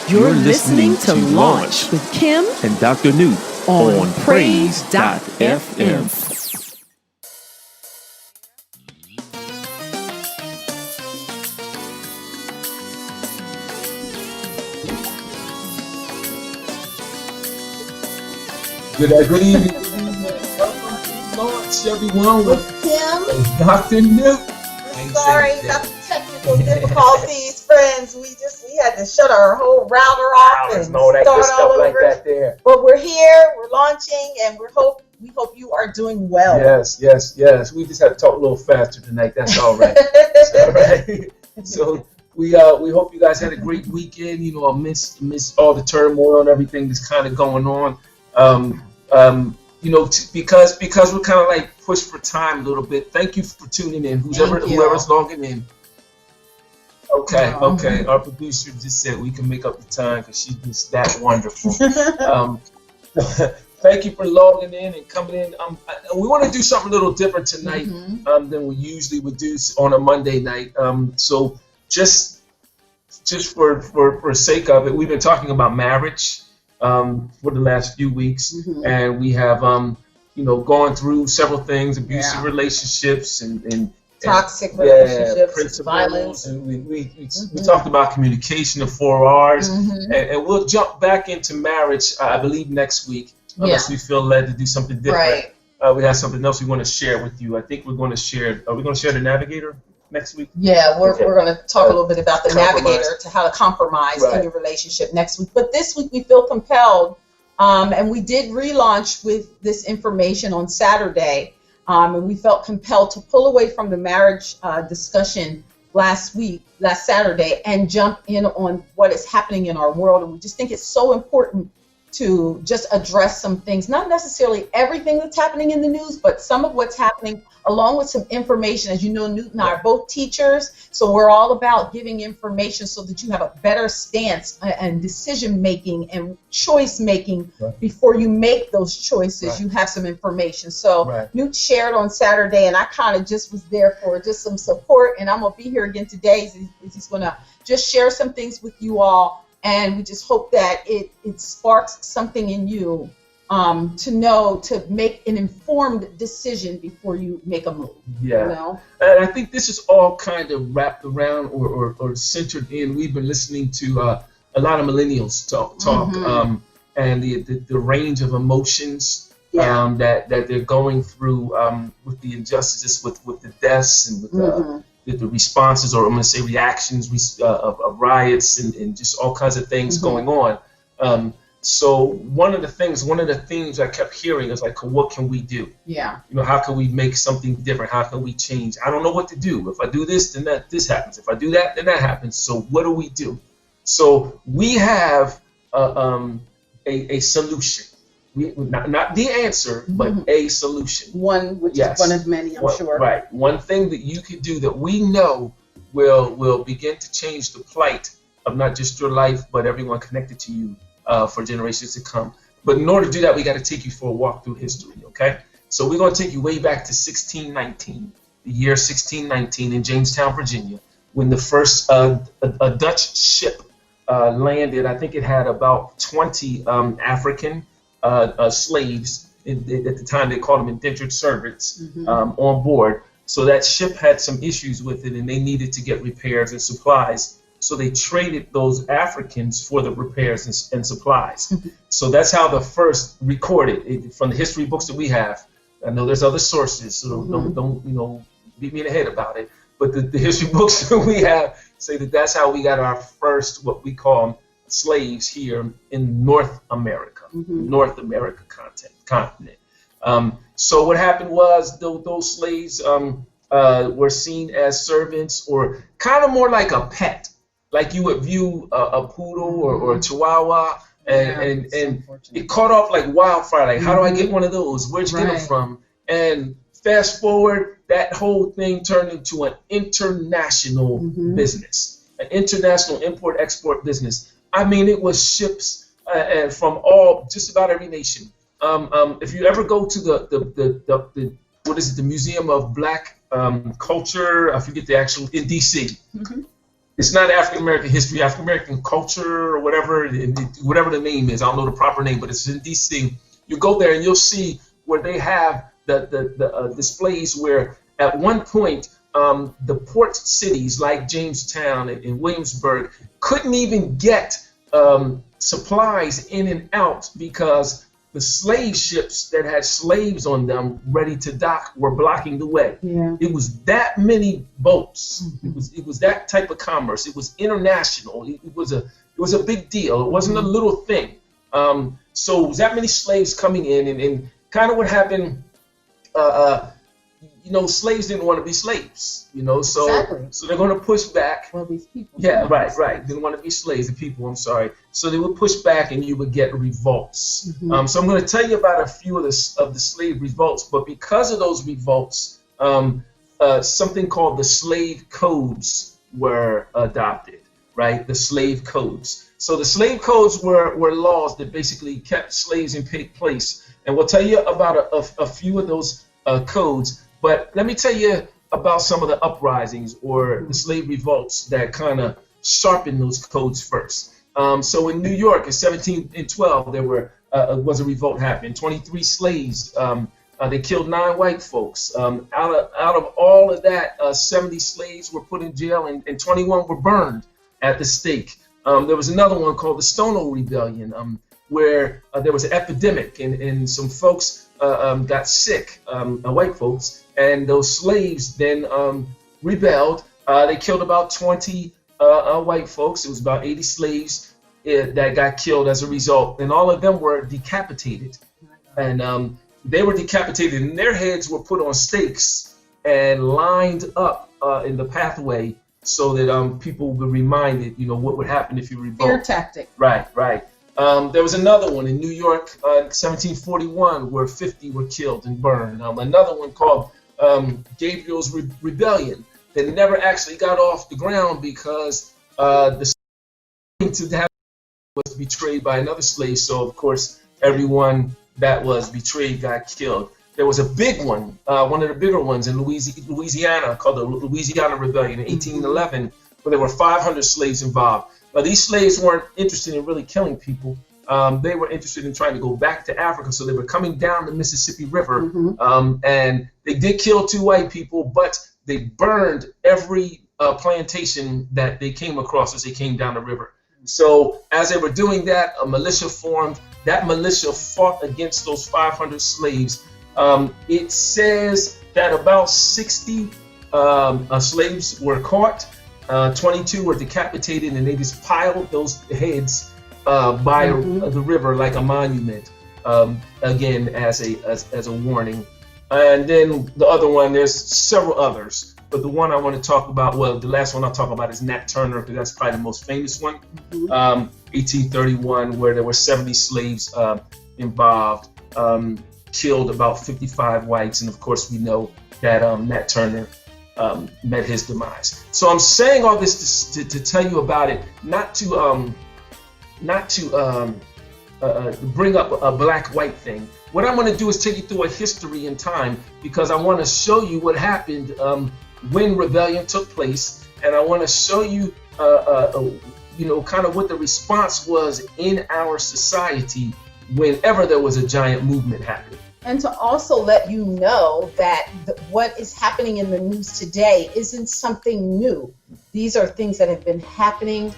You're listening to Launch with Kim and Dr. Newt on Praise.fm. Good evening. Welcome to Launch, everyone, with Kim and Dr. Newt. Sorry about the technical difficulties, friends. We had to shut our whole router off and all that start good all stuff like over. that there. But we're here, we're launching, and we hope you are doing well. Yes. We just had to talk a little faster tonight. That's all right. That's all right. So we hope you guys had a great weekend. You know, amidst all the turmoil and everything that's kind of going on. You know, because we're kind of like pushed for time a little bit. Thank you for tuning in. Whoever's logging in. Okay. Our producer just said we can make up the time because she's just that wonderful. Thank you for logging in and coming in. We want to do something a little different tonight than we usually would do on a Monday night. So just for sake of it, we've been talking about marriage for the last few weeks, and we have gone through several things, abusive relationships and toxic relationships, principles, violence. and we talked about communication, the 4 R's, and we'll jump back into marriage, I believe, next week, unless we feel led to do something different. Right. We have something else we want to share with you. I think we're going to share. Are we going to share the Navigator next week? Yeah, we're going to talk a little bit about the Compromise. Navigator, to how to compromise in your relationship next week. But this week we feel compelled, and we did relaunch with this information on Saturday, and we felt compelled to pull away from the marriage discussion last Saturday, and jump in on what is happening in our world. And we just think it's so important to just address some things, not necessarily everything that's happening in the news, but some of what's happening, along with some information. As you know, Newt and I are both teachers, so we're all about giving information so that you have a better stance and decision making and choice making before you make those choices. You have some information. So Newt shared on Saturday, and I kind of just was there for just some support, and I'm going to be here again today. He's going to just share some things with you all. And we just hope that it sparks something in you to know to make an informed decision before you make a move. Yeah. You know? And I think this is all kind of wrapped around or centered in. We've been listening to a lot of millennials talk and the range of emotions that they're going through with the injustices, with the deaths, and with the responses, or I'm going to say reactions of riots and just all kinds of things going on. So one of the things I kept hearing is like, what can we do? Yeah. You know, how can we make something different? How can we change? I don't know what to do. If I do this, then this happens. If I do that, then that happens. So what do we do? So we have a solution. Not the answer, but a solution. One, which is one of many, I'm sure. Right. One thing that you could do that we know will begin to change the plight of not just your life, but everyone connected to you for generations to come. But in order to do that, we got to take you for a walk through history, okay? So we're going to take you way back to 1619, the year 1619 in Jamestown, Virginia, when the first a Dutch ship landed. I think it had about 20 African slaves. At the time, they called them indentured servants on board. So that ship had some issues with it, and they needed to get repairs and supplies. So they traded those Africans for the repairs and supplies. So that's how the first recorded from the history books that we have. I know there's other sources, so don't beat me in the head about it. But the history books that we have say that that's how we got our first, what we call slaves here in North America, North America continent. So what happened was those slaves were seen as servants, or kind of more like a pet, like you would view a poodle or a chihuahua, and it caught off like wildfire. Like, how do I get one of those? Where'd you get them from? And fast forward, that whole thing turned into an international business, an international import-export business. I mean, it was ships from just about every nation. If you ever go to the Museum of Black Culture, I forget the actual, in DC. it's not African American history, African American culture or whatever the name is. I don't know the proper name, but it's in DC. You go there and you'll see where they have the displays where at one point the port cities like Jamestown and Williamsburg couldn't even get supplies in and out because the slave ships that had slaves on them ready to dock were blocking the way. Yeah. It was that many boats. It was that type of commerce. It was international. It was a big deal. It wasn't a little thing. So it was that many slaves coming in, and kind of what happened. Slaves didn't want to be slaves. So Exactly. so they're going to push back. Well, these people. Yeah, right. Didn't want to be slaves, the people, I'm sorry. So they would push back and you would get revolts. So I'm going to tell you about a few of the slave revolts, but because of those revolts, something called the slave codes were adopted, right? The slave codes. So the slave codes were laws that basically kept slaves in place. And we'll tell you about a few of those codes, but let me tell you about some of the uprisings or the slave revolts that kind of sharpened those codes first. So in New York in 1712, there was a revolt happening. 23 slaves. They killed 9 white folks. Out of all of that, 70 slaves were put in jail and 21 were burned at the stake. There was another one called the Stonewall Rebellion, where there was an epidemic and some folks got sick, white folks, and those slaves then rebelled. They killed about 20 white folks. It was about 80 slaves that got killed as a result, and all of them were decapitated. And they were decapitated, and their heads were put on stakes and lined up in the pathway so that people would be reminded, what would happen if you revolt. Fear tactic. Right. There was another one in New York in 1741 where 50 were killed and burned. Another one called Gabriel's Rebellion that never actually got off the ground because the slave to have was betrayed by another slave. So of course everyone that was betrayed got killed. There was a big one, one of the bigger ones in Louisiana called the Louisiana Rebellion in 1811, where there were 500 slaves involved. Now, these slaves weren't interested in really killing people. They were interested in trying to go back to Africa, so they were coming down the Mississippi River, and they did kill 2 white people, but they burned every plantation that they came across as they came down the river. So as they were doing that, a militia formed. That militia fought against those 500 slaves. It says that about 60 slaves were caught. 22 were decapitated, and they just piled those heads by the river like a monument, again as a warning. And then the other one, there's several others, but the one I want to talk about, the last one I'll talk about is Nat Turner, because that's probably the most famous one. 1831, where there were 70 slaves involved, killed about 55 whites, and of course we know that Nat Turner met his demise. So I'm saying all this to tell you about it, not to bring up a black-white thing. What I'm going to do is take you through a history in time, because I want to show you what happened when rebellion took place, and I want to show you, kind of what the response was in our society whenever there was a giant movement happening. And to also let you know that what is happening in the news today isn't something new. These are things that have been happening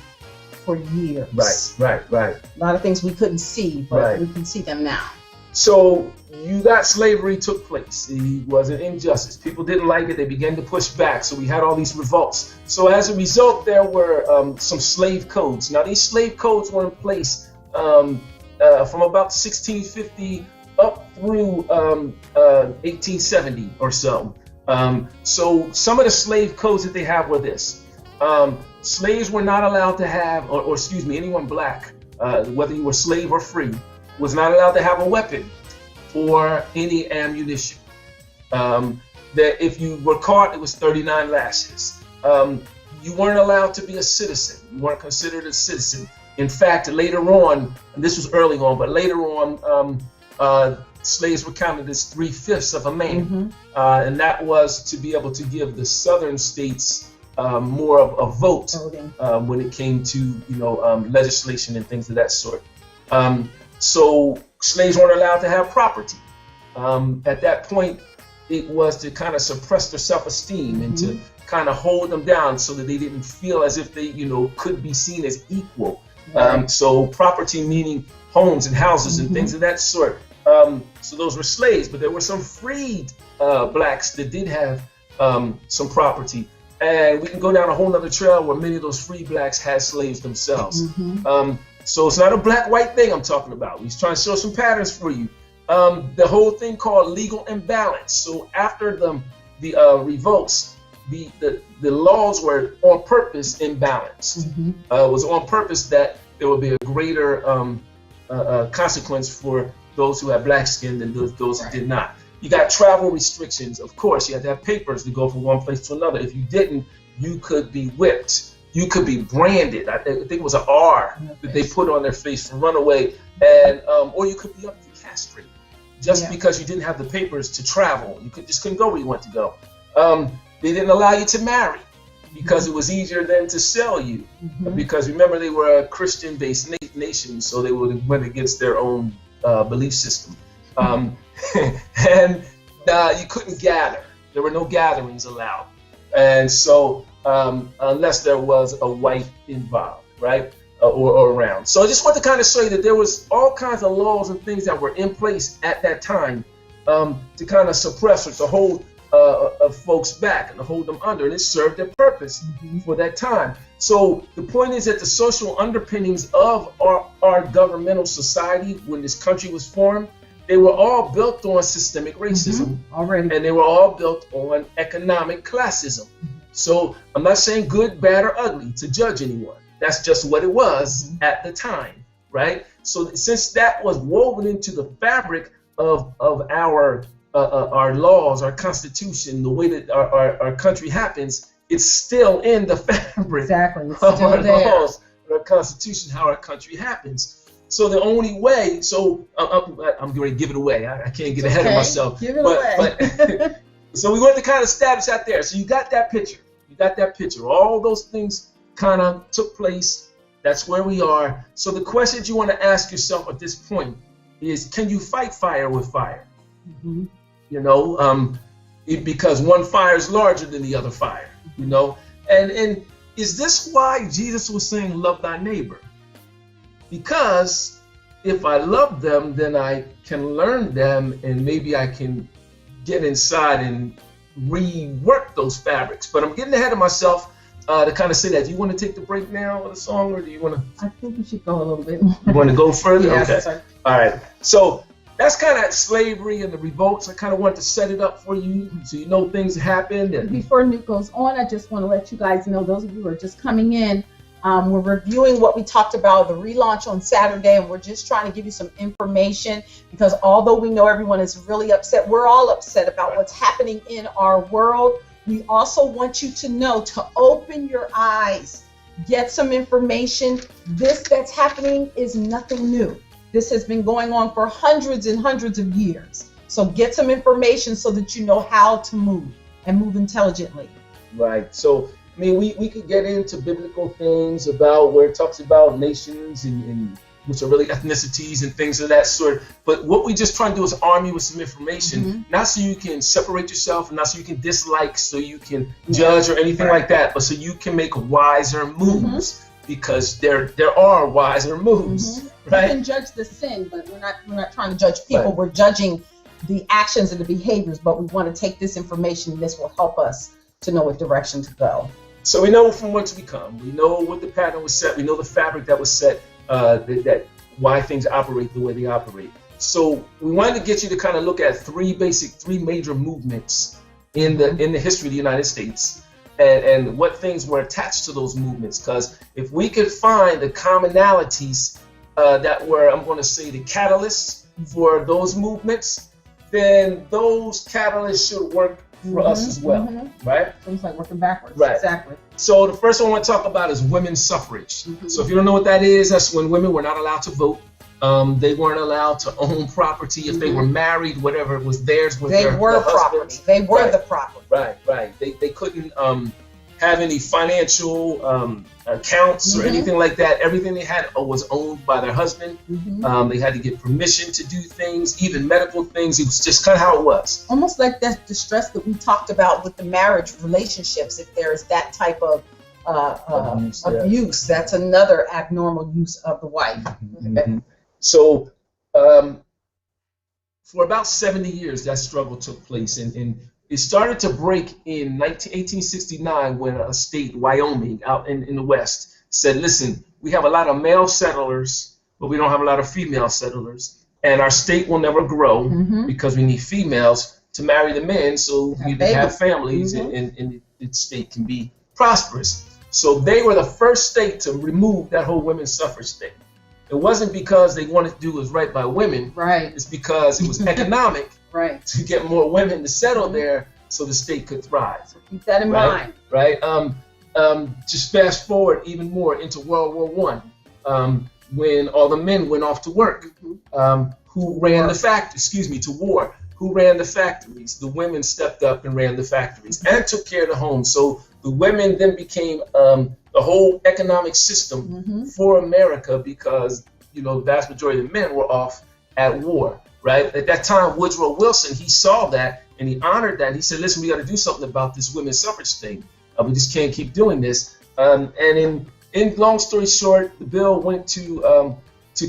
for years. Right. A lot of things we couldn't see, but we can see them now. So you got slavery took place. It was an injustice. People didn't like it. They began to push back. So we had all these revolts. So as a result, there were some slave codes. Now these slave codes were in place from about 1650 up through 1870 or so. So some of the slave codes that they have were this. Slaves were not allowed to have, or excuse me, anyone black, whether you were slave or free, was not allowed to have a weapon or any ammunition. That if you were caught, it was 39 lashes. You weren't allowed to be a citizen. You weren't considered a citizen. In fact, later on, and this was early on, but later on, slaves were counted as 3/5 of a man, and that was to be able to give the southern states more of a vote Voting. when it came to legislation and things of that sort. So slaves weren't allowed to have property. At that point, it was to kind of suppress their self-esteem and to kind of hold them down so that they didn't feel as if they could be seen as equal. Right. So property meaning homes and houses and things of that sort. So those were slaves, but there were some freed blacks that did have some property. And we can go down a whole other trail where many of those free blacks had slaves themselves. So it's not a black-white thing I'm talking about. He's trying to show some patterns for you. The whole thing called legal imbalance. So after the revolts, the laws were on purpose imbalanced. It was on purpose that there would be a greater consequence for those who had black skin than those who did not. You got travel restrictions. Of course, you had to have papers to go from one place to another. If you didn't, you could be whipped. You could be branded. I think it was an R that they put on their face for runaway, and or you could be up to castrated just because you didn't have the papers to travel. You just couldn't go where you want to go. They didn't allow you to marry because it was easier than to sell you. Because remember, they were a Christian-based nation, so they went against their own belief system. And you couldn't gather. There were no gatherings allowed. And so unless there was a white involved, right, or around. So I just want to kind of show you that there was all kinds of laws and things that were in place at that time to kind of suppress or to hold folks back and to hold them under, and it served their purpose for that time. So the point is that the social underpinnings of our governmental society when this country was formed, they were all built on systemic racism already, and they were all built on economic classism. So I'm not saying good, bad, or ugly to judge anyone. That's just what it was at the time, right? So since that was woven into the fabric of our laws, our constitution, the way that our country happens, it's still in the fabric it's of still our there. laws, our constitution, how our country happens. So the only way, I'm going to give it away. I can't get ahead of myself. Give it away. So we want to kind of establish out there. So you got that picture. All those things kind of took place. That's where we are. So the questions you want to ask yourself at this point is, can you fight fire with fire? Because one fire is larger than the other fire, And is this why Jesus was saying, love thy neighbor? Because if I love them, then I can learn them, and maybe I can get inside and rework those fabrics. But I'm getting ahead of myself to kind of say that. Do you want to take the break now of the song, or do you want to? I think we should go a little bit more. You want to go further? Yes, okay. sir. All right. So that's kind of slavery and the revolts. I kind of want to set it up for you so you know things happened. And Before Newt goes on, I just want to let you guys know, those of you who are just coming in, we're reviewing what we talked about, the relaunch on Saturday, and we're just trying to give you some information because although we know everyone is really upset, we're all upset about what's happening in our world. We also want you to know to open your eyes, get some information. This that's happening is nothing new. This has been going on for hundreds and hundreds of years. So get some information so that you know how to move and move intelligently. Right. So I mean, we could get into biblical things about where it talks about nations and which are really ethnicities and things of that sort. But what we just try to do is arm you with some information, not so you can separate yourself, not so you can dislike, so you can judge or anything like that, but so you can make wiser moves because there are wiser moves, right? You can judge the sin, but we're not trying to judge people. Right. We're judging the actions and the behaviors, but we want to take this information, and this will help us to know what direction to go. So we know from whence we come. We know what the pattern was set. We know the fabric that was set, that why things operate the way they operate. So we wanted to get you to kind of look at three major movements in the history of the United States, and what things were attached to those movements. Because if we could find the commonalities that were, I'm going to say, the catalysts for those movements, then those catalysts should work for us as well, right? Seems like working backwards. Right. Exactly. So the first one I want to talk about is women's suffrage. So if you don't know what that is, that's when women were not allowed to vote. They weren't allowed to own property. If they were married, whatever was theirs was they their were husband's. property. They were the property. Right. They couldn't have any financial accounts or anything like that. Everything they had was owned by their husband. They had to get permission to do things, even medical things. It was just kind of how it was. Almost like that distress that we talked about with the marriage relationships. If there's that type of abuse, that's another abnormal use of the wife. So for about 70 years, that struggle took place, and it started to break in 1869 when a state, Wyoming, out in the West, said, listen, we have a lot of male settlers, but we don't have a lot of female settlers, and our state will never grow because we need females to marry the men so we can have families and the state can be prosperous. So they were the first state to remove that whole women's suffrage thing. It wasn't because they wanted to do what was right by women. Right. It's because it was economic right. to get more women to settle there so the state could thrive. So keep that in mind. Right. Just fast forward even more into World War I, when all the men went off to work. Who ran the factories? To war. Who ran the factories? The women stepped up and ran the factories and took care of the home. So the women then became the whole economic system for America because, the vast majority of the men were off at war, right? At that time, Woodrow Wilson, he saw that and he honored that. He said, listen, we got to do something about this women's suffrage thing. We just can't keep doing this. And in long story short, the bill went to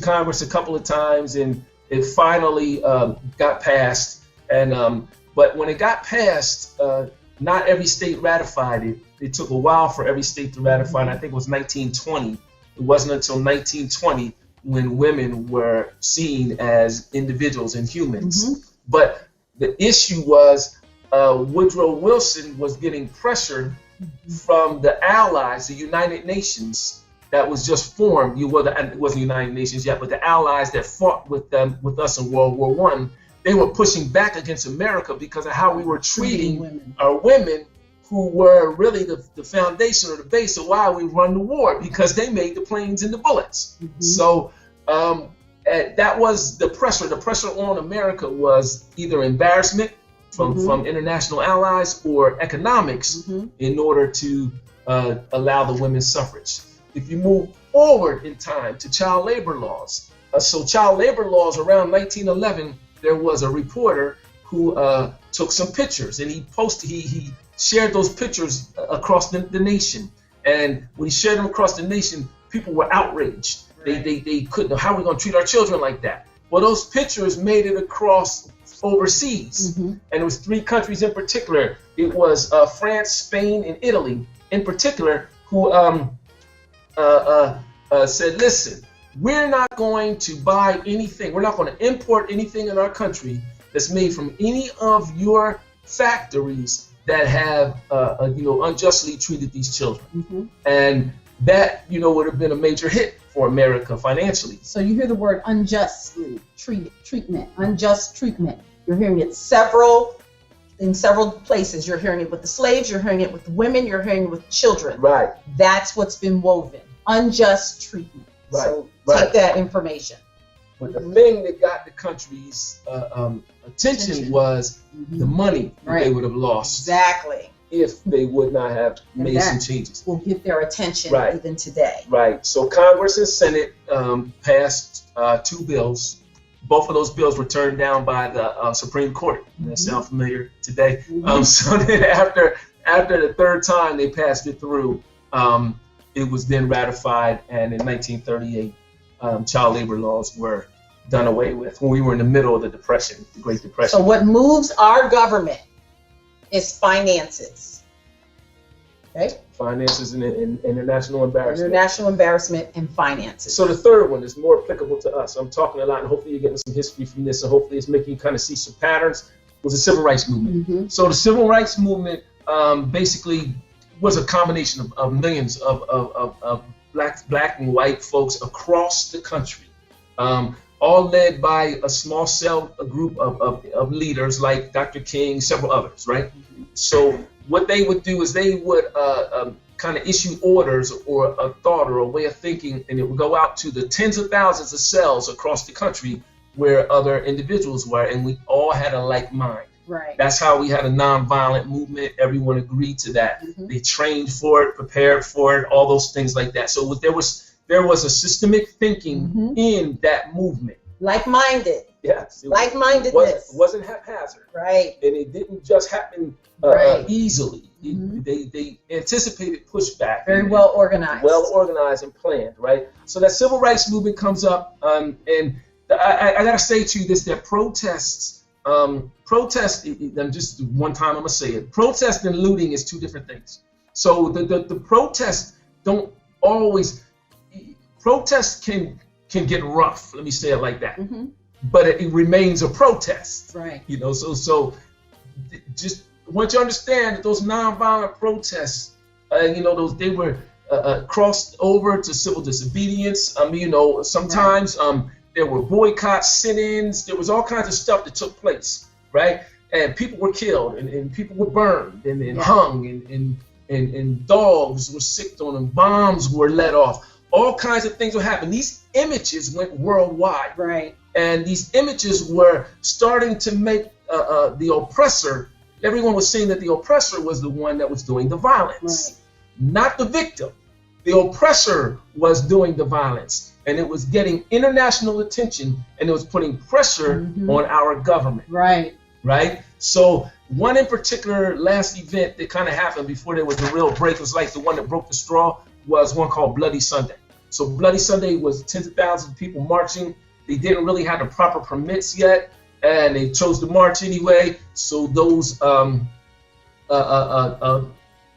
Congress a couple of times and it finally got passed. And but when it got passed, not every state ratified it. It took a while for every state to ratify, and I think it was 1920. It wasn't until 1920 when women were seen as individuals and humans. But the issue was Woodrow Wilson was getting pressure from the Allies, the United Nations, that was just formed. It wasn't United Nations yet, but the Allies that fought with us in World War I, they were pushing back against America because of how we were treating our women, who were really the foundation or the base of why we run the war, because they made the planes and the bullets. So that was the pressure. The pressure on America was either embarrassment from international allies or economics in order to allow the women's suffrage. If you move forward in time to child labor laws, so child labor laws around 1911, there was a reporter who took some pictures and he shared those pictures across the nation. And when he shared them across the nation, people were outraged. Right. They couldn't, how are we going to treat our children like that? Well, those pictures made it across overseas. And it was 3 countries in particular. It was France, Spain, and Italy in particular, who said, listen, we're not going to buy anything. We're not going to import anything in our country that's made from any of your factories that have, unjustly treated these children. And that, would have been a major hit for America financially. So you hear the word unjust treatment, unjust treatment. You're hearing it in several places. You're hearing it with the slaves, you're hearing it with the women, you're hearing it with children. Right. That's what's been woven. Unjust treatment. Right. So take that information. But the thing that got the country's attention was the money that they would have lost. Exactly. If they would not have made some changes. Will get their attention even today. Right. So Congress and Senate passed 2 bills. Both of those bills were turned down by the Supreme Court. That sound familiar today? So then after the 3rd time they passed it through, it was then ratified, and in 1938, child labor laws were done away with when we were in the middle of the Depression, the Great Depression. So what moves our government is finances. Okay? Finances and international embarrassment. International embarrassment and finances. So the third one is more applicable to us. I'm talking a lot, and hopefully you're getting some history from this, and hopefully it's making you kind of see some patterns. Was the Civil Rights Movement. So the Civil Rights Movement basically was a combination of millions of black and white folks across the country, all led by a small cell, a group of leaders like Dr. King, several others, right? So what they would do is they would kind of issue orders or a thought or a way of thinking, and it would go out to the tens of thousands of cells across the country where other individuals were, and we all had a like mind. Right. That's how we had a nonviolent movement. Everyone agreed to that. Mhm. They trained for it, prepared for it, all those things like that. So there was a systemic thinking Mhm. in that movement. Like-minded. Yes, Like-mindedness. wasn't haphazard, Right. and it didn't just happen Right. easily. Mhm. They anticipated pushback. Very and- well organized. well organized and planned, right? So that civil rights movement comes up, and I gotta say to you this: that protests, I'm just one time I'm gonna say it. Protest and looting is two different things. So the protests don't always. Protests can get rough. Let me say it like that. Mhm. But it remains a protest. Right. You know, so just want you to understand that those nonviolent protests, they were crossed over to civil disobedience. Sometimes there were boycotts, sit-ins. There was all kinds of stuff that took place, right? And people were killed, and people were burned, and Yeah. hung, and dogs were sicked on them. Bombs were let off. All kinds of things would happen. These images went worldwide. Right. And these images were starting to make the oppressor, everyone was saying that the oppressor was the one that was doing the violence, not the victim. The oppressor was doing the violence, and it was getting international attention, and it was putting pressure Mhm. on our government, Right. right? So one in particular last event that kind of happened before there was a real break, was like the one that broke the straw, was one called Bloody Sunday. So Bloody Sunday was tens of thousands of people marching. They didn't really have the proper permits yet, and they chose to march anyway. So those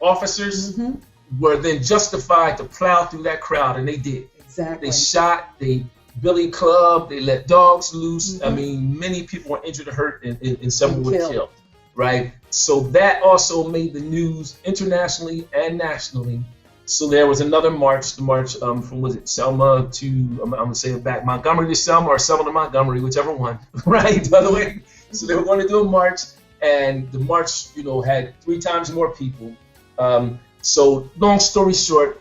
officers Mhm. were then justified to plow through that crowd, and they did. Exactly. They shot, they billy clubbed, they let dogs loose. Mhm. I mean, many people were injured or hurt, and several And were killed. killed, right? So that also made the news internationally and nationally. So there was another march, the march from, was it Selma to, I'm gonna say it back, Montgomery to Selma, or Selma to Montgomery, whichever one, right? By the way, so they were going to do a march, and the march, had 3 times more people. So long story short,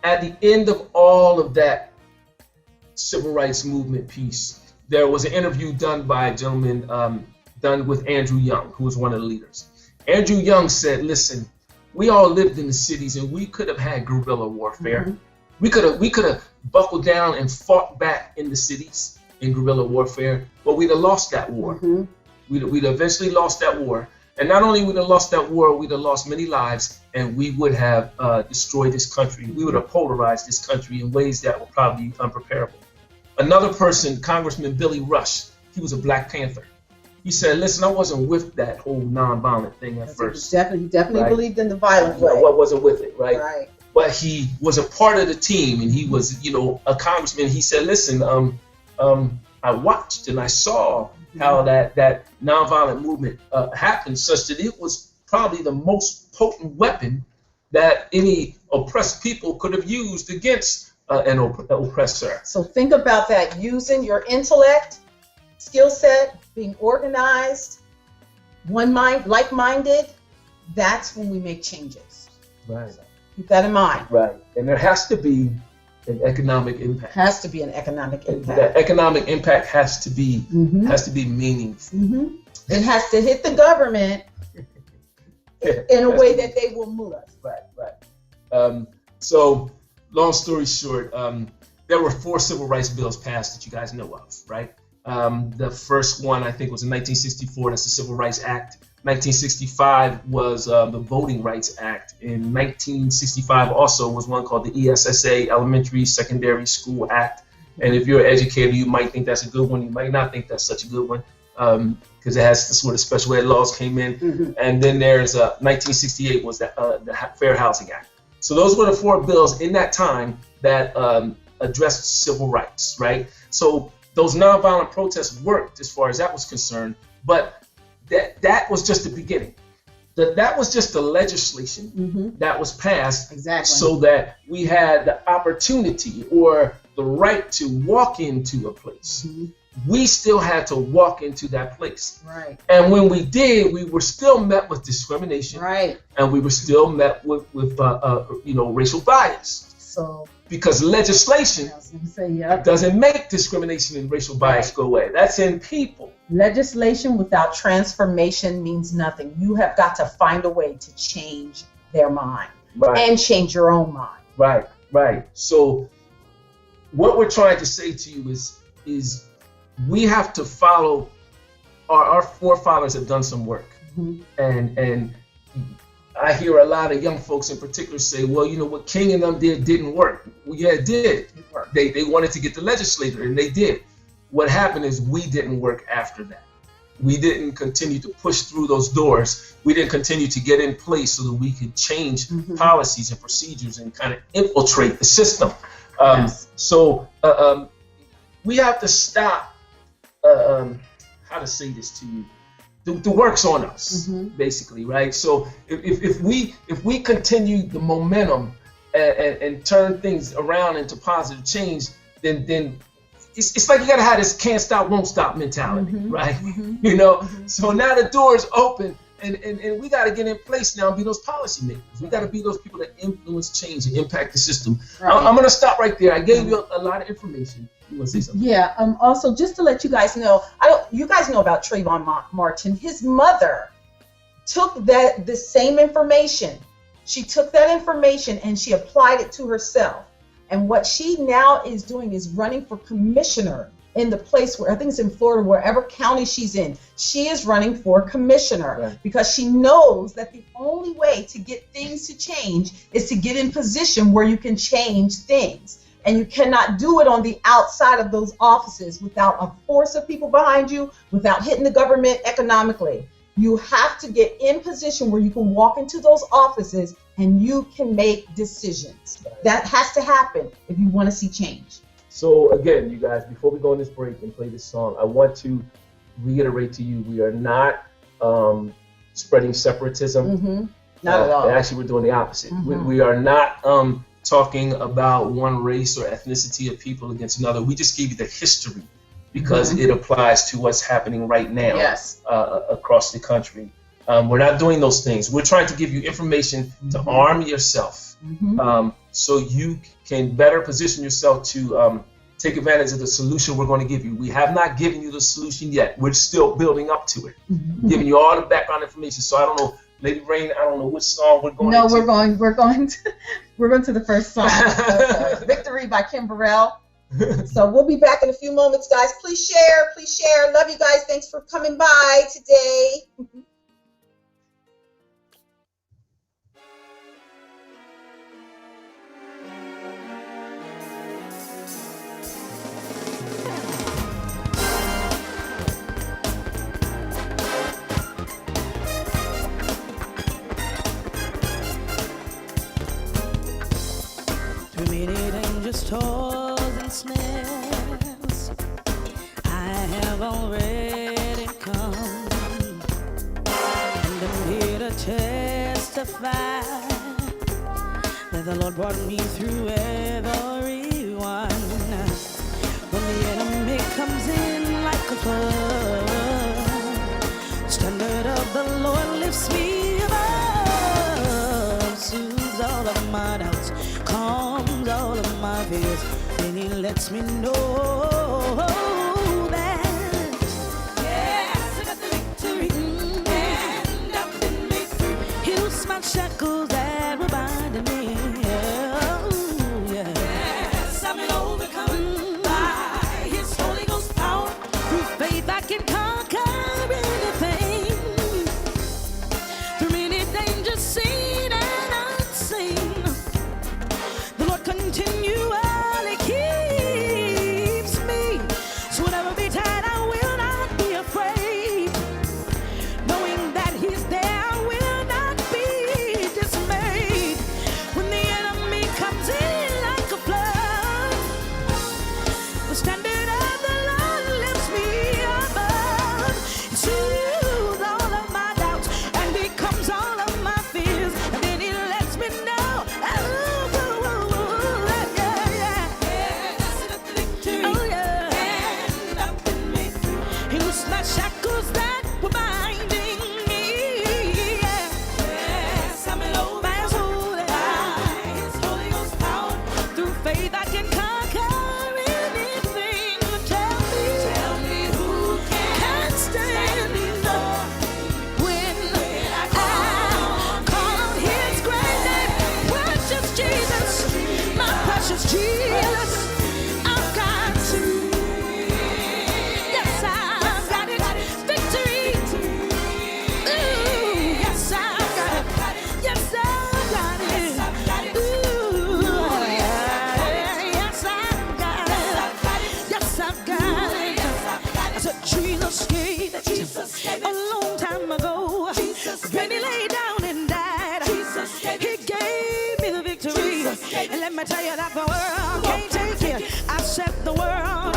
at the end of all of that civil rights movement piece, there was an interview done by a gentleman, done with Andrew Young, who was one of the leaders. Andrew Young said, listen, we all lived in the cities, and we could have had guerrilla warfare. Mhm. We could have buckled down and fought back in the cities in guerrilla warfare, but we'd have lost that war. Mhm. We'd eventually lost that war. And not only would have lost that war, we'd have lost many lives, and we would have destroyed this country. We would have polarized this country in ways that were probably unpreparable. Another person, Congressman Billy Rush, he was a Black Panther. He said, listen, I wasn't with that whole nonviolent thing at first. He definitely Right. believed in the violent way. What wasn't with it, right? Right. But he was a part of the team, and he was, a congressman. He said, listen, I watched and I saw how that nonviolent movement happened, such that it was probably the most potent weapon that any oppressed people could have used against an oppressor. So think about that, using your intellect, skill set, being organized, one mind, like-minded. That's when we make changes. Right. Keep that in mind. Right. And there has to be an economic impact. Has to be an economic impact. That economic impact has to be Mhm. meaningful. Mhm. It has to hit the government in a way that they will move. Right. So, long story short, there were 4 civil rights bills passed that you guys know of, right? The first one, I think, was in 1964. That's the Civil Rights Act. 1965 was the Voting Rights Act. In 1965 also was one called the ESSA, Elementary Secondary School Act. And if you're an educator, you might think that's a good one. You might not think that's such a good one, because it has this where the special ed laws came in. Mhm. And then there's 1968 was the Fair Housing Act. So those were the 4 bills in that time that addressed civil rights, right? So those nonviolent protests worked as far as that was concerned, but that was just the beginning. That was just the legislation Mhm. that was passed Exactly. so that we had the opportunity or the right to walk into a place. Mhm. We still had to walk into that place. Right. And when we did, we were still met with discrimination, Right. and we were still met with racial bias, So because legislation I was gonna say, yeah. doesn't make discrimination and racial bias Right. go away. That's in people. Legislation without transformation means nothing. You have got to find a way to change their mind and change your own mind. Right. So what we're trying to say to you is we have to follow our forefathers have done some work. And I hear a lot of young folks in particular say, well, you know, what King and them didn't work. Well, yeah, it did. They wanted to get the legislator, and they did. What happened is we didn't work after that. We didn't continue to push through those doors. We didn't continue to get in place so that we could change policies and procedures and kind of infiltrate the system. So we have to stop, how to say this to you, the work's on us, basically, right? So if we continue the momentum and turn things around into positive change, then it's like you gotta have this can't stop, won't stop mentality, right? You know. So now the door is open, and we gotta get in place now and be those policymakers. We gotta be those people that influence change and impact the system. I'm gonna stop right there. I gave you a lot of information. You want to say something? Yeah. Also, just to let you guys know, you guys know about Trayvon Martin. His mother took the same information. She took that information and she applied it to herself. And what she now is doing is running for commissioner in the place where, I think it's in Florida, wherever county she's in. She is running for commissioner because she knows that the only way to get things to change is to get in position where you can change things. And you cannot do it on the outside of those offices without a force of people behind you, without hitting the government economically. You have to get in position where you can walk into those offices and you can make decisions. That has to happen if you want to see change. So again, you guys, before we go on this break and play this song, I want to reiterate to you, we are not spreading separatism. Not at all. Actually, we're doing the opposite. We are not talking about one race or ethnicity of people against another. We just gave you the history because it applies to what's happening right now across the country. We're not doing those things. We're trying to give you information to arm yourself so you can better position yourself to take advantage of the solution we're going to give you. We have not given you the solution yet. We're still building up to it. Giving you all the background information. So I don't know, Lady Rain, I don't know which song we're going to. No, we're going to the first song. Victory by Kim Burrell. So we'll be back in a few moments, guys. Please share. Love you guys. Thanks for coming by today. Through many dangerous toils and snares, I have already come, and I'm here to testify that the Lord brought me through every one. When the enemy comes in like a flood, standard of the Lord lifts me above, soothes all of my doubts, calms all of my fears, and he lets me know that yes, I got the victory, and I've been made free. He loosed my shackles that were binding me. Oh, yeah. Yes, I'm an overcomer by his Holy Ghost power. Through faith I can conquer anything. Through many dangers seen and unseen, the Lord continually keeps me. So whenever be tired, I will not be afraid. Knowing that he's there, I will not be dismayed. And let me tell you that the world can't take it. I said the world.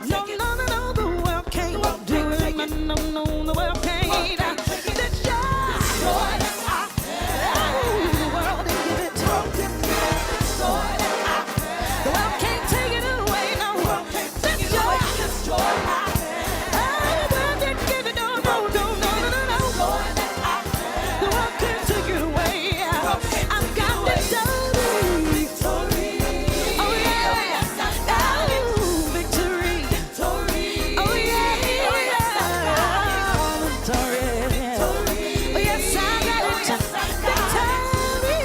No, no, no, no, the world can't do it. No, no, no, the world can't. It's just the world didn't give it. The world can't take it away. No, it's just the world didn't give it. No, no, no, no, no, no, no. The world can't take it away. I've got victory. Oh yeah. Oh, victory. Oh yeah. Victory. Oh yes, I got it. Victory.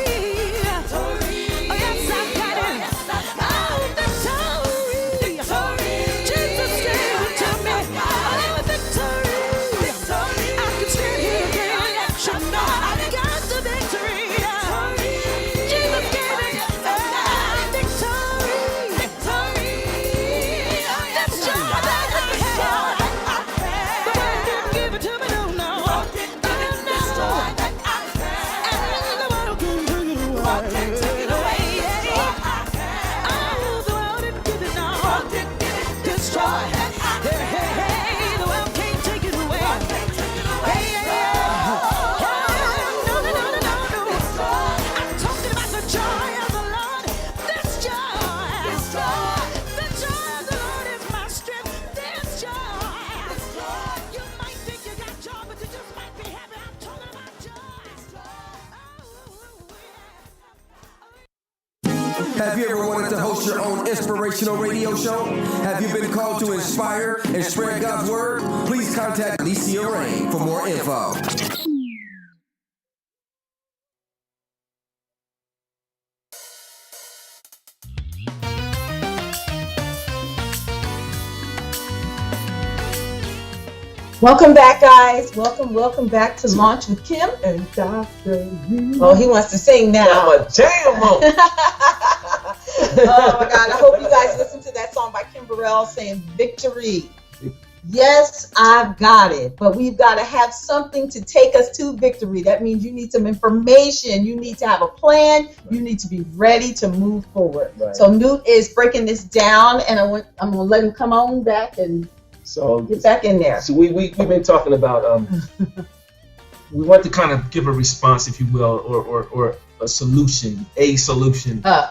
Oh yes, I got it. Oh, victory. Jesus gave it to me. Oh, victory. I can stand here again. I know I got the victory. Jesus gave it. Victory. That's just what I have. The world didn't give it to me, no, no. And the world couldn't take it away. Oh, the world didn't give it, no. Destroy. Hey, hey, hey, the world can't take it away. Hey, yeah. No, no, no, no, no, no. I'm talking about the joy of the Lord. This joy. The joy of the Lord is my strength. This joy. You might think you got joy, but you just might be happy. I'm talking about joy. Have you ever wanted to host your own inspirational radio show? Have you been called to inspire and spread God's word? Please contact Alicia Rain for more info. Welcome back, guys. Welcome back to Launch with Kim and Dr. Lee. Oh, he wants to sing now. I'm a jam on. Oh my God! I hope you guys listen to that song by Kim Burrell saying "Victory." Yes, I've got it, but we've got to have something to take us to victory. That means you need some information. You need to have a plan. You need to be ready to move forward. Right. So Newt is breaking this down, and I'm going to let him come on back and So get back in there. So we've been talking about we want to kind of give a response, if you will, or a solution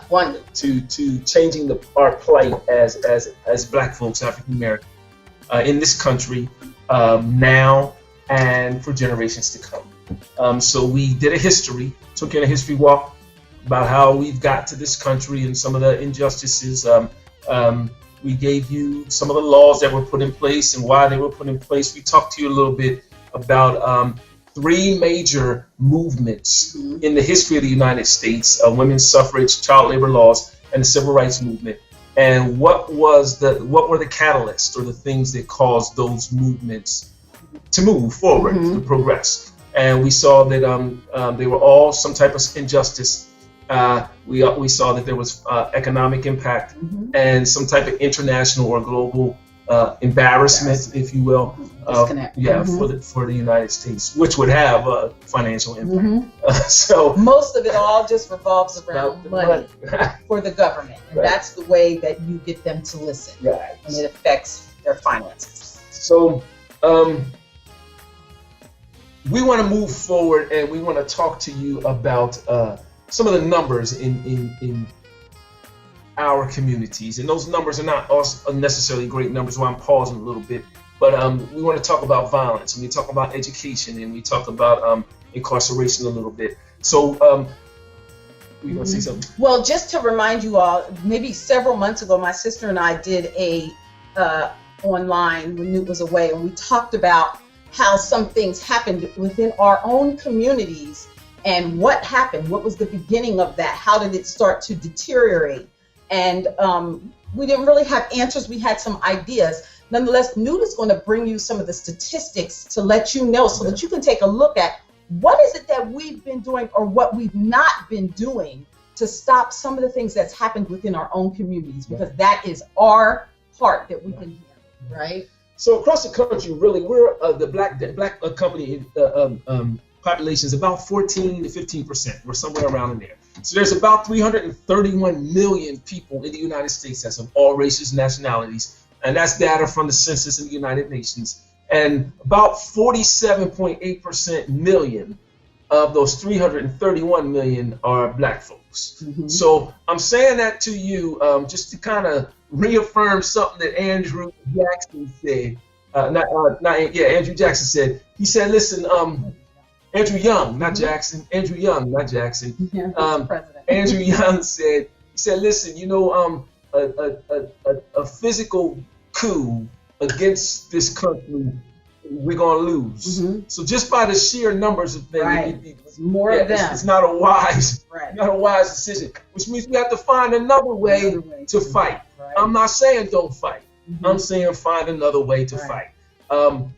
One. to changing our plight as Black folks, African American, in this country now and for generations to come. So we did a history, took in a history walk about how we've got to this country and some of the injustices. We gave you some of the laws that were put in place and why they were put in place. We talked to you a little bit about three major movements in the history of the United States: women's suffrage, child labor laws, and the civil rights movement. And what were the catalysts or the things that caused those movements to move forward, to progress? And we saw that they were all some type of injustice. We saw that there was economic impact and some type of international or global embarrassment, if you will, for the United States, which would have a financial impact. So most of it all just revolves around money for the government, and that's the way that you get them to listen, and it affects their finances. So we want to move forward, and we want to talk to you about some of the numbers in our communities, and those numbers are not necessarily great numbers. Why I'm pausing a little bit, but we want to talk about violence, and we talk about education, and we talk about incarceration a little bit. So we gonna say something? Well, just to remind you all, maybe several months ago, my sister and I did a online when Newt was away, and we talked about how some things happened within our own communities and what happened. What was the beginning of that? How did it start to deteriorate? And we didn't really have answers. We had some ideas. Nonetheless, Newt is going to bring you some of the statistics to let you know, so that you can take a look at what is it that we've been doing or what we've not been doing to stop some of the things that's happened within our own communities, because that is our part that we can hear, right? So across the country, really, we're the black company population is about 14 to 15%. We're somewhere around in there. So there's about 331 million people in the United States that's of all races and nationalities, and that's data from the census in the United Nations. And about 47.8% million of those 331 million are black folks. So I'm saying that to you just to kind of reaffirm something that Andrew Jackson said. Andrew Jackson said. He said, listen, Andrew Young, not Jackson. Andrew Young, not Jackson. Andrew Young said, listen, you know, a physical coup against this country, we're gonna lose. So just by the sheer numbers of things, it's more of them. It's not a wise, decision. Which means we have to find another way to fight. I'm not saying don't fight. I'm saying find another way to fight.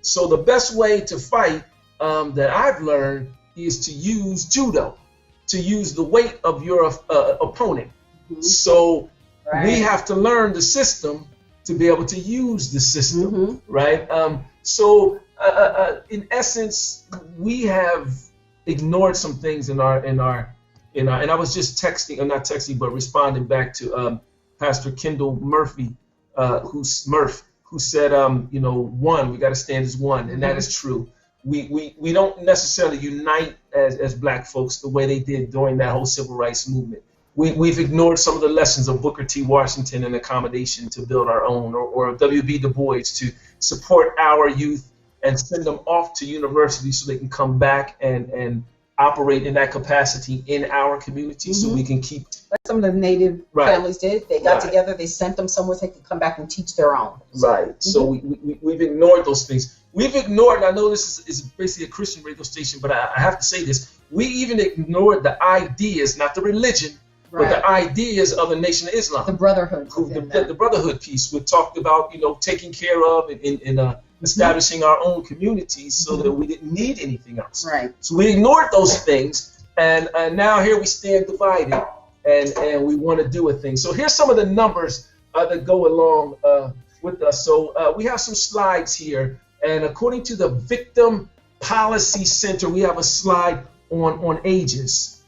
So the best way to fight that I've learned is to use judo, to use the weight of your opponent. So we have to learn the system to be able to use the system, right? So in essence, we have ignored some things in our, and I was just texting, or not texting, but responding back to Pastor Kendall Murphy, who said, you know, we got to stand as one, and that is true. We don't necessarily unite as black folks the way they did during that whole civil rights movement. We've ignored some of the lessons of Booker T. Washington and accommodation to build our own, or W.B. Du Bois to support our youth and send them off to university so they can come back and operate in that capacity in our community, so we can keep. Like some of the native families did. They got together, they sent them somewhere so they could come back and teach their own. So we've ignored those things. We've ignored, and I know this is basically a Christian radio station, but I have to say this. We even ignored the ideas, not the religion, but the ideas of the Nation of Islam. The brotherhood. The brotherhood piece we talked about, you know, taking care of and establishing our own communities so that we didn't need anything else. So we ignored those things, and now here we stand divided, and we want to do a thing. So here's some of the numbers that go along with us. So we have some slides here, and according to the Victim Policy Center, we have a slide on ages.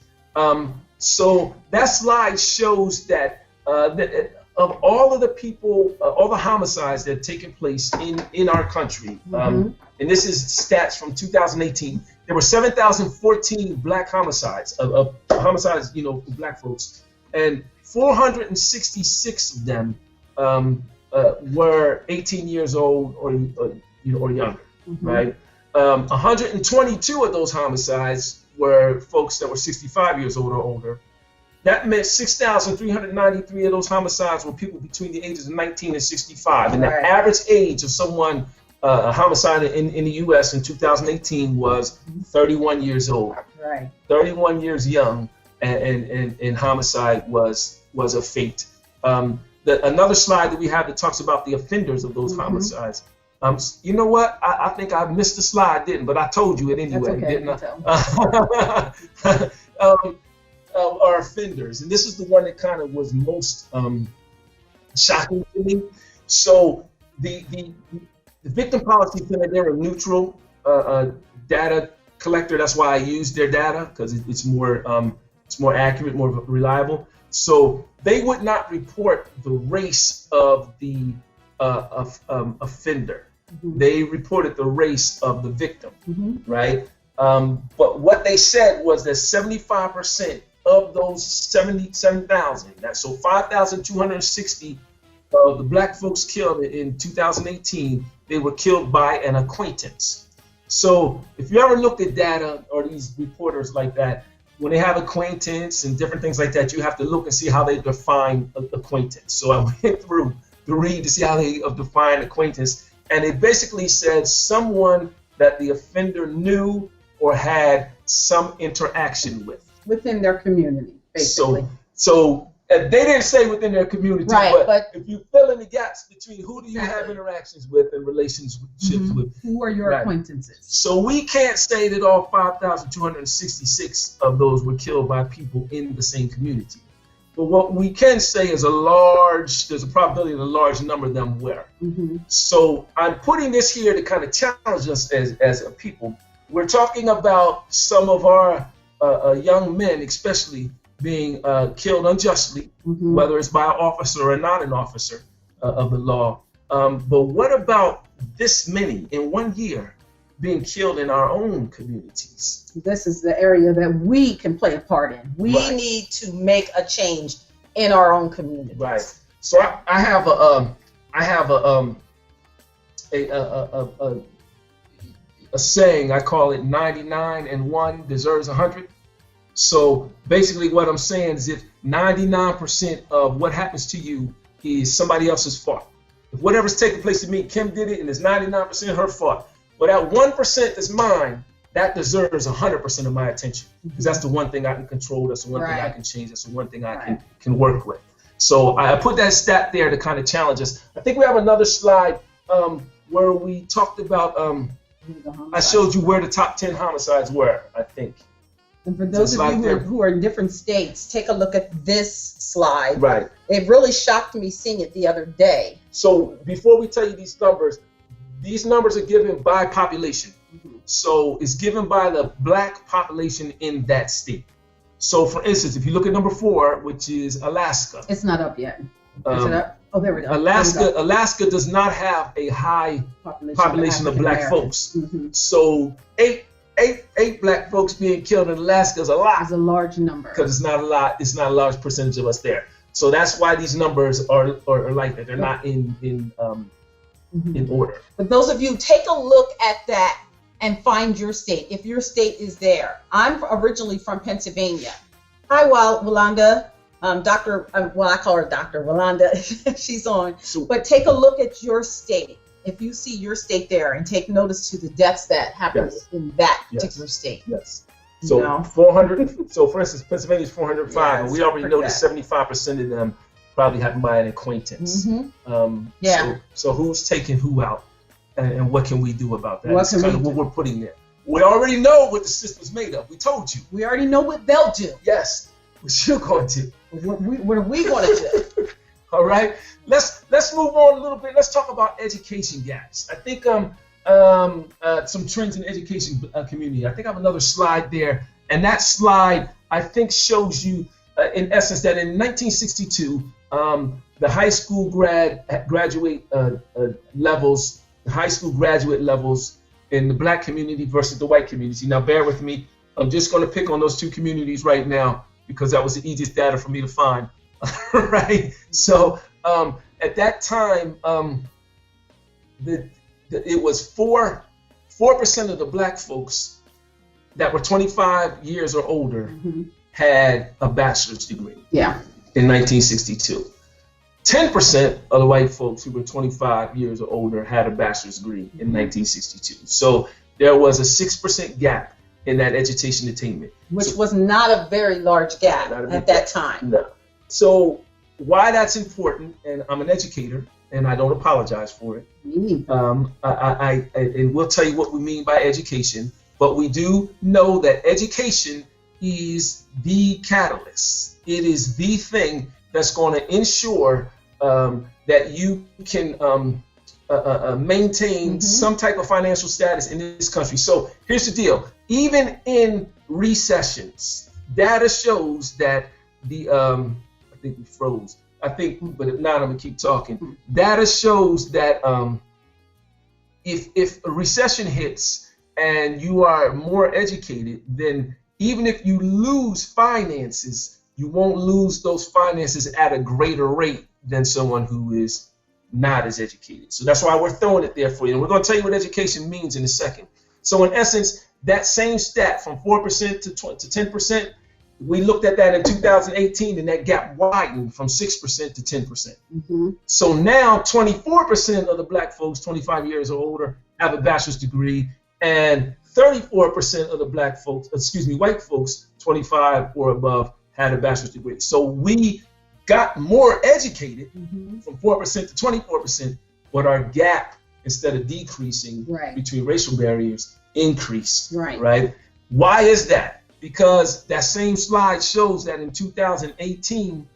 So that slide shows that of all of the people, all the homicides that have taken place in our country, and this is stats from 2018, there were 7,014 black homicides, of homicides, you know, black folks, and 466 of them were 18 years old or younger, right? 122 of those homicides were folks that were 65 years old or older. That meant 6,393 of those homicides were people between the ages of 19 and 65. And the average age of someone, a homicide in the U.S. in 2018 was 31 years old. 31 years young, and homicide was a fate. Another slide that we have that talks about the offenders of those homicides. You know what? I think I missed the slide, didn't? But I told you it anyway, didn't I? Are offenders, and this is the one that kind of was most shocking to me. So the Victim Policy Center, they're a neutral data collector. That's why I use their data, because it's more accurate, more reliable. So they would not report the race of the offender. They reported the race of the victim, right? But what they said was that 75% of those 77,000, so 5,260 of the black folks killed in 2018, they were killed by an acquaintance. So if you ever looked at data, or these reporters like that, when they have acquaintance and different things like that, you have to look and see how they define acquaintance. So I went through to read to see how they define acquaintance, and it basically said someone that the offender knew or had some interaction with. Within their community, basically. So they didn't say within their community, but if you fill in the gaps between who do you have interactions with and relationships with. Who are your acquaintances? So we can't say that all 5,266 of those were killed by people in the same community. But what we can say is there's a probability that a large number of them were. So I'm putting this here to kind of challenge us as a people. We're talking about some of our young men, especially, being killed unjustly, whether it's by an officer or not an officer of the law. But what about this many in 1 year being killed in our own communities? This is the area that we can play a part in. We Right. need to make a change in our own communities. Right. So I have a saying. I call it 99 and 1 deserves 100. So basically what I'm saying is if 99% of what happens to you is somebody else's fault, if whatever's taking place to me, Kim did it and it's 99% her fault, but that 1% that's mine, that deserves 100% of my attention, because that's the one thing I can control, that's the one thing I can change, that's the one thing I can work with. So I put that stat there to kind of challenge us. I think we have another slide where we talked about, I showed you where the top 10 homicides were, I think. And for those of you who are in different states, take a look at this slide. Right. It really shocked me seeing it the other day. So before we tell you these numbers are given by population. So it's given by the black population in that state. So for instance, if you look at number 4, which is Alaska. It's not up yet. Is it up? Oh, there we go. Alaska does not have a high population of black folks. So eight black folks being killed in Alaska is a lot. It's a large number. Because it's not a lot. It's not a large percentage of us there. So that's why these numbers are like that. They're not in order. But those of you, take a look at that and find your state, if your state is there. I'm originally from Pennsylvania. Hi, Walanda. I call her Dr. Walanda. She's on. But take a look at your state. If you see your state there, and take notice to the deaths that happen in that particular state. Yes. So 400. So for instance, Pennsylvania is 405, and we already know that 75% of them probably happened by an acquaintance. So who's taking who out, and what can we do about that? That's kind of what we're putting there. We already know what the system's made of. We told you. We already know what they'll do. Yes, what you're going to. What are we going to do? All right. Let's move on a little bit. Let's talk about education gaps. I think some trends in the education community. I think I have another slide there, and that slide I think shows you in essence that in 1962 the high school graduate levels in the black community versus the white community. Now bear with me. I'm just going to pick on those two communities right now because that was the easiest data for me to find. Right. So at that time, it was 4% of the black folks that were 25 years or older had a bachelor's degree. Yeah. In 1962. 10% of the white folks who were 25 years or older had a bachelor's degree in 1962. So there was a 6% gap in that education attainment. Which was not a very large gap at that time. No. So why that's important, and I'm an educator, and I don't apologize for it. And we'll tell you what we mean by education, but we do know that education is the catalyst. It is the thing that's going to ensure that you can maintain some type of financial status in this country. So here's the deal. Even in recessions, data shows that I think we froze. But if not, I'm gonna keep talking. Data shows that if a recession hits and you are more educated, then even if you lose finances, you won't lose those finances at a greater rate than someone who is not as educated. So that's why we're throwing it there for you. And we're going to tell you what education means in a second. So in essence, that same stat from 4% to 10%, we looked at that in 2018, and that gap widened from 6% to 10%. So now 24% of the black folks 25 years or older have a bachelor's degree, and 34% of the white folks 25 or above had a bachelor's degree. So we got more educated from 4% to 24%, but our gap, instead of decreasing between racial barriers, increased. Right? Why is that? Because that same slide shows that in 2018,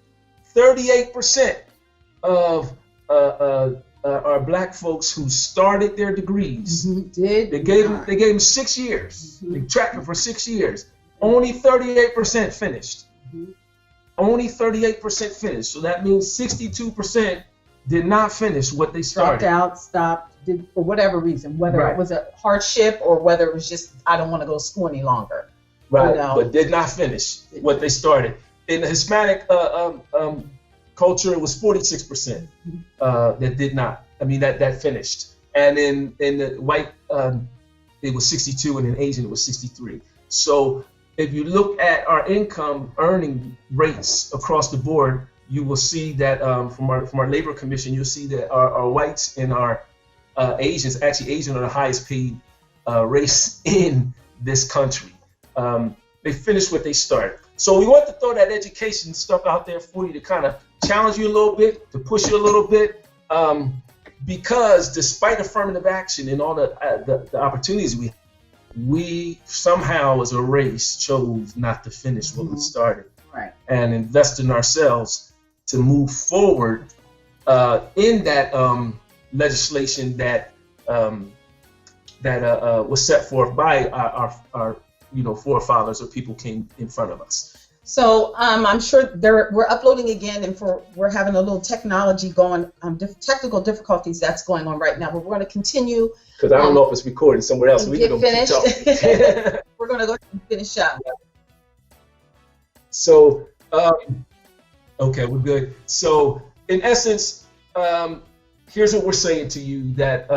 38% of our black folks who started their degrees, they gave them 6 years. They tracked them for 6 years. Only 38% finished. only 38% finished. So that means 62% did not finish what they started. Dropped out, stopped, did for whatever reason, whether Right. it was a hardship or whether it was just I don't want to go to school any longer. Right, You know. but did not finish what they started. In the Hispanic culture, it was 46% that did not. I mean, that finished. And in the white, it was 62, and in Asian, it was 63. So if you look at our income earning rates across the board, you will see that from our labor commission, you'll see that our whites and our Asians, actually Asians are the highest paid race in this country. They finished what they started. So we want to throw that education stuff out there for you to kind of challenge you a little bit, to push you a little bit, because despite affirmative action and all the opportunities we somehow as a race chose not to finish what we started, Right. and invest in ourselves to move forward in that legislation that was set forth by our forefathers or people came in front of us. So I'm sure we're uploading again, and we're having a little technology going, technical difficulties that's going on right now. But we're going to continue. Because I don't know if it's recording somewhere else. We get can go keep finished. talking. We're going to go ahead and finish up. So, okay, we're good. So, in essence, here's what we're saying to you: that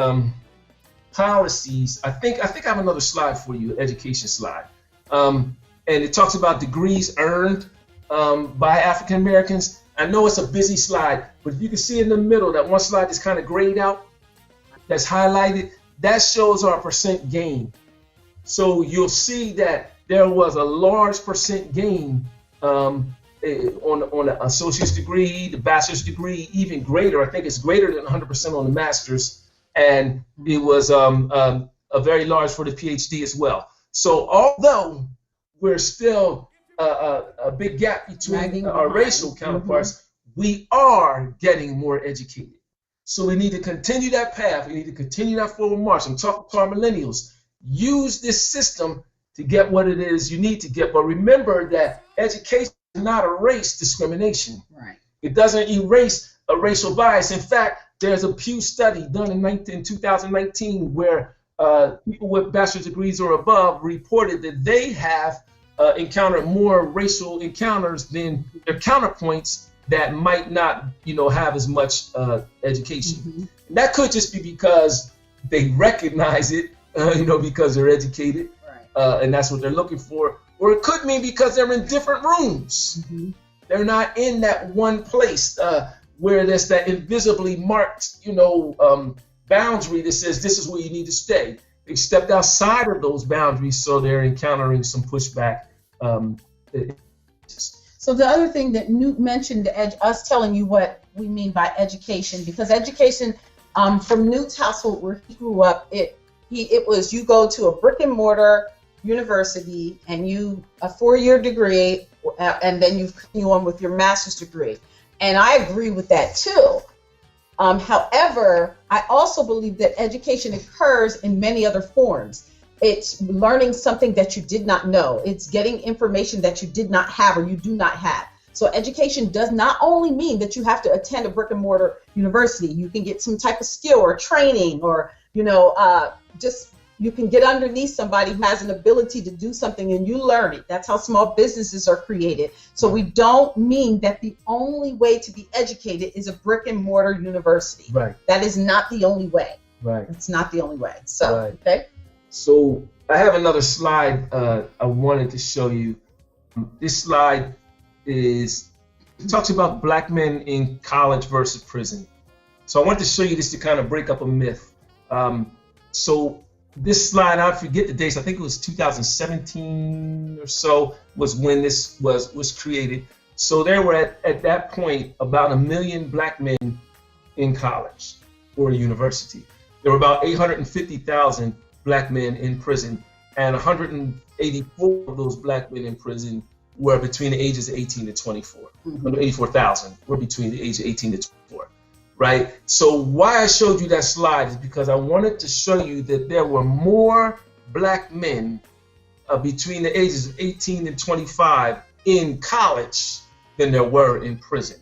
policies. I think I have another slide for you, education slide, and it talks about degrees earned by African Americans. I know it's a busy slide, but if you can see in the middle that one slide that's kind of grayed out, that's highlighted, that shows our percent gain. So you'll see that there was a large percent gain on the associate's degree, the bachelor's degree, even greater. I think it's greater than 100% on the master's, and it was a very large for the PhD as well. So although we're still a big gap between our racial counterparts, we are getting more educated. So we need to continue that path. We need to continue that forward march. I'm talking to our millennials. Use this system to get what it is you need to get. But remember that education is not a race discrimination. Right. It doesn't erase a racial bias. In fact, there's a Pew study done in 2019 where people with bachelor's degrees or above reported that they have encountered more racial encounters than their counterpoints that might not, have as much education. Mm-hmm. And that could just be because they recognize it, because they're educated, Right. and that's what they're looking for. Or it could mean because they're in different rooms. Mm-hmm. They're not in that one place where there's that invisibly marked, boundary that says this is where you need to stay. They've stepped outside of those boundaries, so they're encountering some pushback. So the other thing that Newt mentioned, us telling you what we mean by education, because education from Newt's household where he grew up, it was you go to a brick and mortar university and a 4-year degree, and then you continue on with your master's degree. And I agree with that too. However, I also believe that education occurs in many other forms. It's learning something that you did not know. It's getting information that you did not have or you do not have. So education does not only mean that you have to attend a brick and mortar university. You can get some type of skill or training, or just you can get underneath somebody who has an ability to do something and you learn it. That's how small businesses are created. So we don't mean that the only way to be educated is a brick and mortar university. Right. That is not the only way. Right. It's not the only way. So, Right. okay. So I have another slide I wanted to show you. This slide talks about black men in college versus prison. So I wanted to show you this to kind of break up a myth. So this slide, I forget the dates, I think it was 2017 or so was when this was created. So there were at that point about 1 million black men in college or university. There were about 850,000 black men in prison, and 184 of those black men in prison were between the ages of 18 to 24. 84,000 were between the age of 18 to 24, right? So why I showed you that slide is because I wanted to show you that there were more black men between the ages of 18 and 25 in college than there were in prison.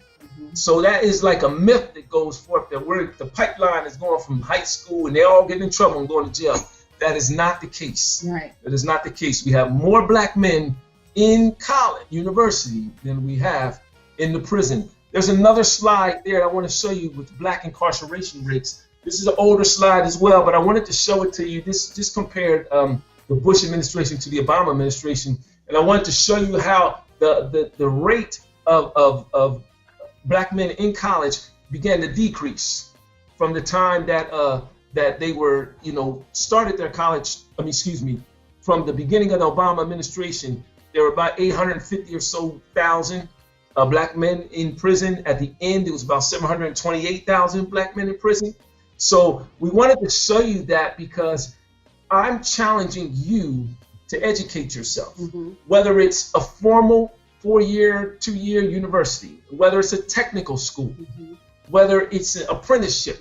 So that is like a myth that goes forth that the pipeline is going from high school and they're all getting in trouble and going to jail. That is not the case. Right. That is not the case. We have more black men in college, university, than we have in the prison. There's another slide there I want to show you with black incarceration rates. This is an older slide as well, but I wanted to show it to you. This just compared the Bush administration to the Obama administration, and I wanted to show you how the rate of black men in college began to decrease from the time that they were, started their college. From the beginning of the Obama administration, there were about 850 or so thousand black men in prison. At the end, it was about 728,000 black men in prison. So we wanted to show you that because I'm challenging you to educate yourself, whether it's a formal 4-year, 2-year university, whether it's a technical school, whether it's an apprenticeship,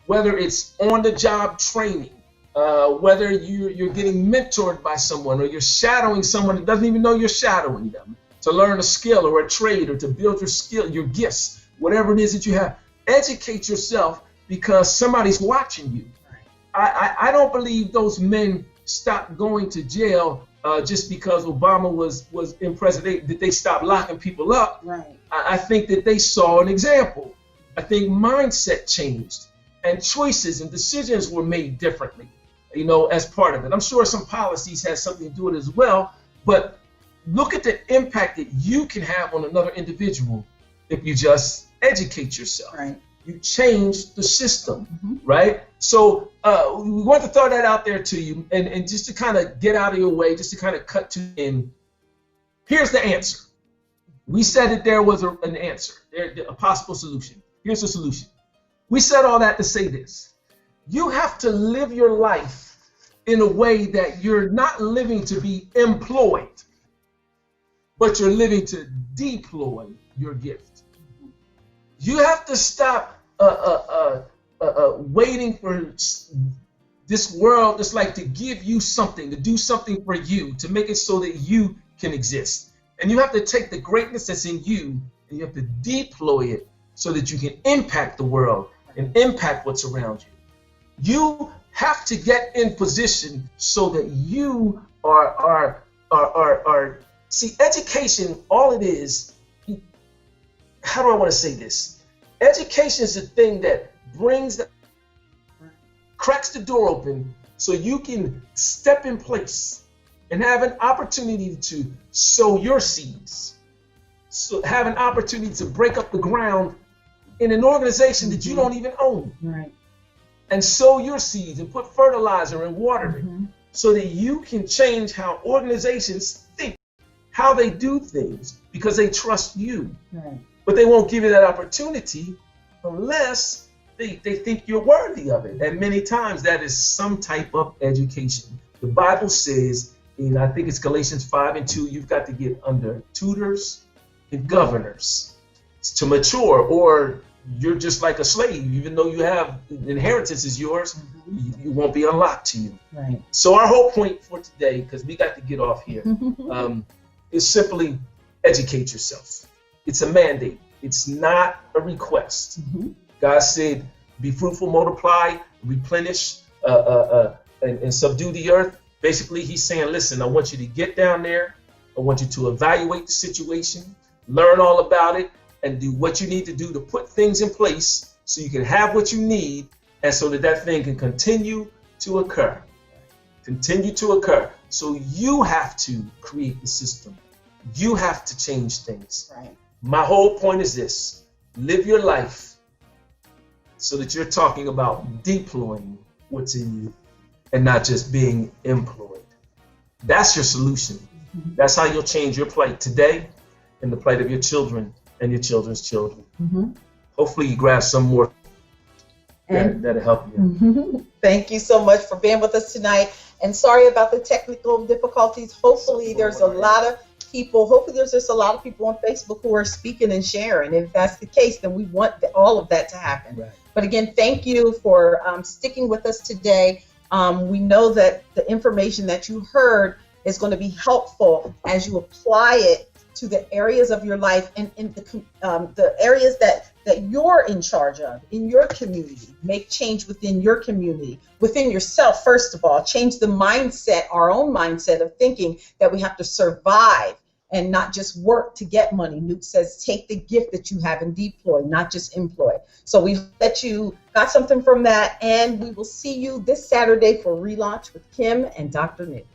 whether it's on-the-job training, whether you're getting mentored by someone or you're shadowing someone that doesn't even know you're shadowing them to learn a skill or a trade or to build your skill, your gifts, whatever it is that you have. Educate yourself because somebody's watching you. I don't believe those men stopped going to jail just because Obama was in presidency, that they stopped locking people up. Right. I think that they saw an example. I think mindset changed and choices and decisions were made differently, as part of it. I'm sure some policies had something to do with it as well, but look at the impact that you can have on another individual if you just educate yourself. Right. You change the system, right? So we want to throw that out there to you, and just to kind of get out of your way, just to kind of cut to in. Here's the answer. We said that there was an answer, a possible solution. Here's the solution. We said all that to say this. You have to live your life in a way that you're not living to be employed, but you're living to deploy your gift. You have to stop waiting for this world that's like to give you something, to do something for you, to make it so that you can exist. And you have to take the greatness that's in you and you have to deploy it so that you can impact the world and impact what's around you. You have to get in position so that you are see, education, all it is, how do I want to say this? Education is the thing that cracks the door open so you can step in place and have an opportunity to sow your seeds. So have an opportunity to break up the ground in an organization that you don't even own. Right. And sow your seeds and put fertilizer and water in so that you can change how organizations think, how they do things, because they trust you. Right. But they won't give you that opportunity unless they think you're worthy of it. And many times that is some type of education. The Bible says, and I think it's Galatians 5:2, you've got to get under tutors and governors to mature, or you're just like a slave. Even though you have inheritance is yours, you won't be unlocked to you. Right. So our whole point for today, because we got to get off here, is simply educate yourself. It's a mandate. It's not a request. God said, be fruitful, multiply, replenish, and subdue the earth. Basically, he's saying, listen, I want you to get down there. I want you to evaluate the situation, learn all about it, and do what you need to do to put things in place so you can have what you need, and so that thing can continue to occur. Continue to occur. So you have to create the system. You have to change things. Right. My whole point is this: live your life so that you're talking about deploying what's in you and not just being employed. That's your solution. That's how you'll change your plight today and the plight of your children and your children's children. Hopefully you grab some more that'll help you. Thank you so much for being with us tonight. And sorry about the technical difficulties. Hopefully there's a lot of people, there's just a lot of people on Facebook who are speaking and sharing. If that's the case, then we want all of that to happen. Right. But again, thank you for sticking with us today. We know that the information that you heard is going to be helpful as you apply it to the areas of your life and in the areas that you're in charge of in your community. Make change within your community, within yourself, first of all. Change the mindset, our own mindset of thinking that we have to survive and not just work to get money. Nuke says, take the gift that you have and deploy, not just employ. So we hope that you got something from that, and we will see you this Saturday for Relaunch with Kim and Dr. Nuke.